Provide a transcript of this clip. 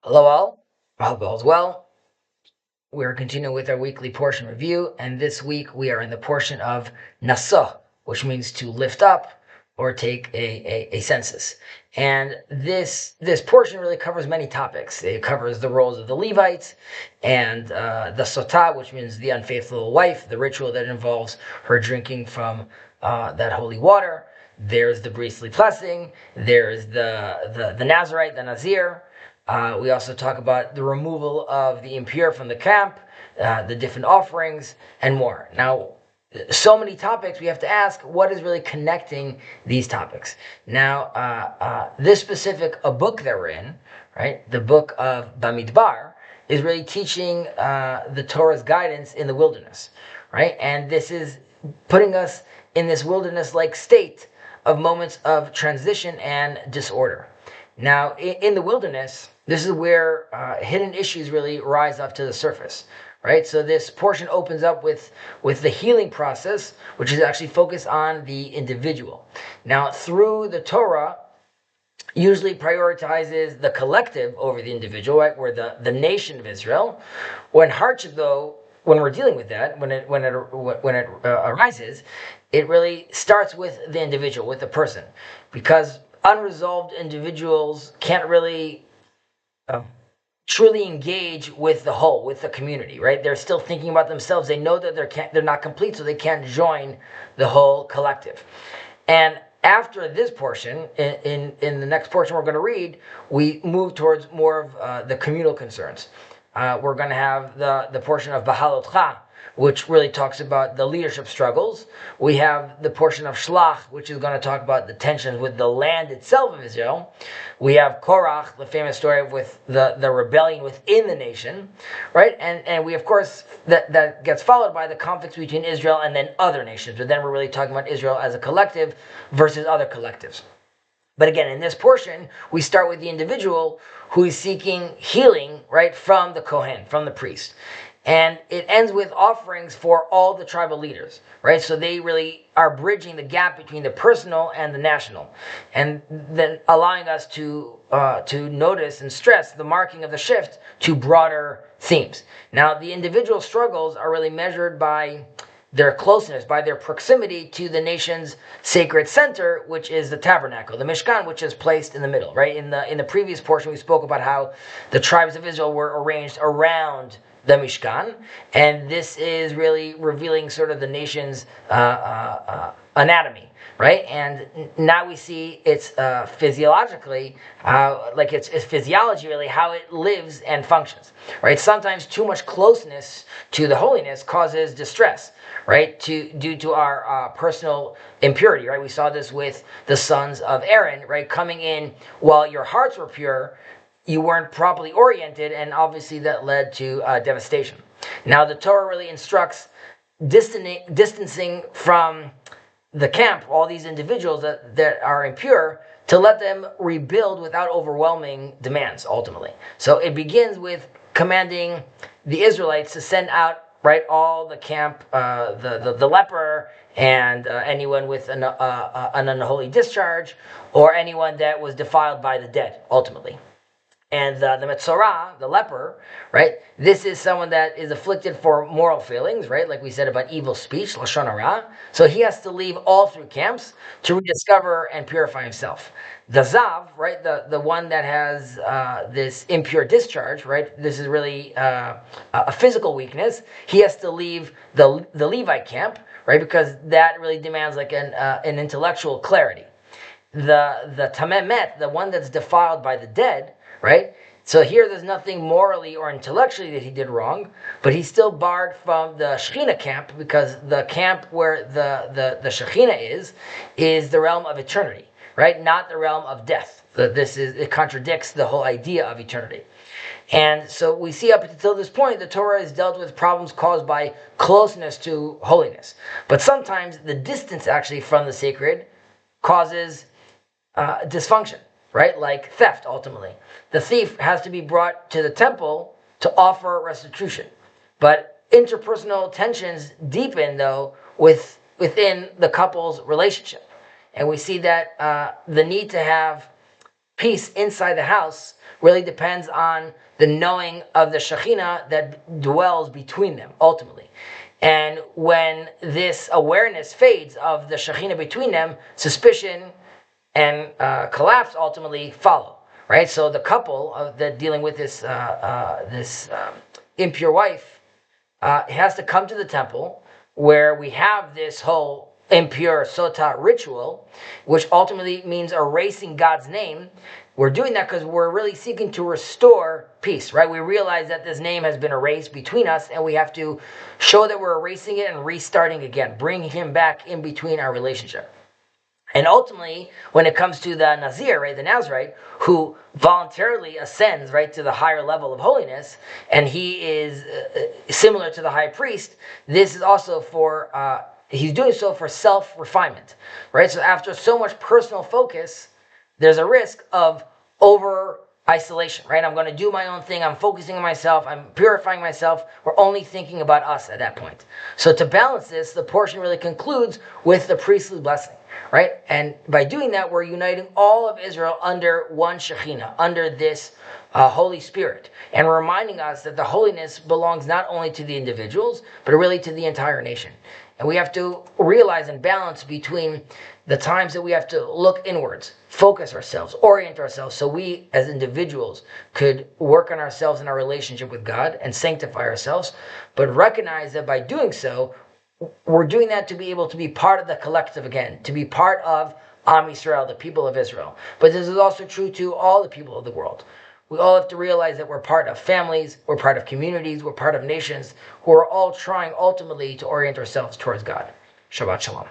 Hello all, I hope all's well. We're continuing with our weekly portion review, and this week we are in the portion of Nasso, which means to lift up or take a census. And this portion really covers many topics. It covers the roles of the Levites and the sotah, which means the unfaithful wife, the ritual that involves her drinking from that holy water. There's the priestly blessing. There's the Nazarite, the Nazir. We also talk about the removal of the impure from the camp, the different offerings, and more. Now, so many topics, we have to ask what is really connecting these topics. Now, this specific book that we're in, right, the book of Bamidbar, is really teaching the Torah's guidance in the wilderness, right? And this is putting us in this wilderness-like state of moments of transition and disorder. Now, in the wilderness, this is where hidden issues really rise up to the surface, right? So this portion opens up with the healing process, which is actually focused on the individual. Now, through the Torah, usually prioritizes the collective over the individual, right? Where the nation of Israel. When hardship, though, when we're dealing with that, when it arises, it really starts with the individual, with the person, because unresolved individuals can't really truly engage with the whole, with the community, right? They're still thinking about themselves. They know that they're not complete, so they can't join the whole collective. And after this portion, in the next portion we're going to read, we move towards more of the communal concerns. We're going to have the portion of Bahalotcha, which really talks about the leadership struggles. We have the portion of Shlach, which is going to talk about the tensions with the land itself of Israel. We have Korach, the famous story with the rebellion within the nation, right? And we, of course, that gets followed by the conflicts between Israel and then other nations. But then we're really talking about Israel as a collective versus other collectives. But again, in this portion, we start with the individual who is seeking healing, right, from the Kohen, from the priest. And it ends with offerings for all the tribal leaders, right? So they really are bridging the gap between the personal and the national, and then allowing us to notice and stress the marking of the shift to broader themes. Now, the individual struggles are really measured by their closeness, by their proximity to the nation's sacred center, which is the tabernacle, the Mishkan, which is placed in the middle, right? In the previous portion, we spoke about how the tribes of Israel were arranged around the Mishkan, and this is really revealing sort of the nation's anatomy, right? And now we see it's physiologically, its physiology really, how it lives and functions, right? Sometimes too much closeness to the holiness causes distress, right? Due to our personal impurity, right? We saw this with the sons of Aaron, right? Coming in while your hearts were pure, you weren't properly oriented, and obviously that led to devastation. Now, the Torah really instructs distancing from the camp all these individuals that are impure, to let them rebuild without overwhelming demands, ultimately. So it begins with commanding the Israelites to send out, right, all the camp, the leper, and anyone with an unholy discharge, or anyone that was defiled by the dead, ultimately. And the Metzorah, the leper, right? This is someone that is afflicted for moral failings, right? Like we said about evil speech, Lashon Hara. So he has to leave all through camps to rediscover and purify himself. The Zav, right? The one that has this impure discharge, right? This is really a physical weakness. He has to leave the Levite camp, right? Because that really demands like an intellectual clarity. The Tameh Met, the one that's defiled by the dead, right? So here there's nothing morally or intellectually that he did wrong, but he's still barred from the Shekhinah camp, because the camp where the Shekhinah is the realm of eternity, right? Not the realm of death. It contradicts the whole idea of eternity. And so we see up until this point, the Torah has dealt with problems caused by closeness to holiness. But sometimes the distance actually from the sacred causes dysfunction, right? Like theft, ultimately. The thief has to be brought to the temple to offer restitution. But interpersonal tensions deepen, though, within the couple's relationship. And we see that the need to have peace inside the house really depends on the knowing of the Shekhinah that dwells between them, ultimately. And when this awareness fades of the Shekhinah between them, suspicion and collapse ultimately follow. Right? So the couple that dealing with this impure wife has to come to the temple where we have this whole impure sota ritual, which ultimately means erasing God's name. We're doing that because we're really seeking to restore peace, right? We realize that this name has been erased between us, and we have to show that we're erasing it and restarting again, bringing him back in between our relationship. And ultimately, when it comes to the Nazir, right, the Nazirite, who voluntarily ascends, right, to the higher level of holiness, and he is similar to the high priest, this is also for, he's doing so for self-refinement, right? So after so much personal focus, there's a risk of over-isolation, right? I'm going to do my own thing. I'm focusing on myself. I'm purifying myself. We're only thinking about us at that point. So to balance this, the portion really concludes with the priestly blessing. Right? And by doing that, we're uniting all of Israel under one Shekhinah, under this Holy Spirit, and reminding us that the holiness belongs not only to the individuals, but really to the entire nation. And we have to realize and balance between the times that we have to look inwards, focus ourselves, orient ourselves, so we as individuals could work on ourselves and our relationship with God and sanctify ourselves, but recognize that by doing so, we're doing that to be able to be part of the collective again, to be part of Am Yisrael, the people of Israel. But this is also true to all the people of the world. We all have to realize that we're part of families, we're part of communities, we're part of nations who are all trying ultimately to orient ourselves towards God. Shabbat Shalom.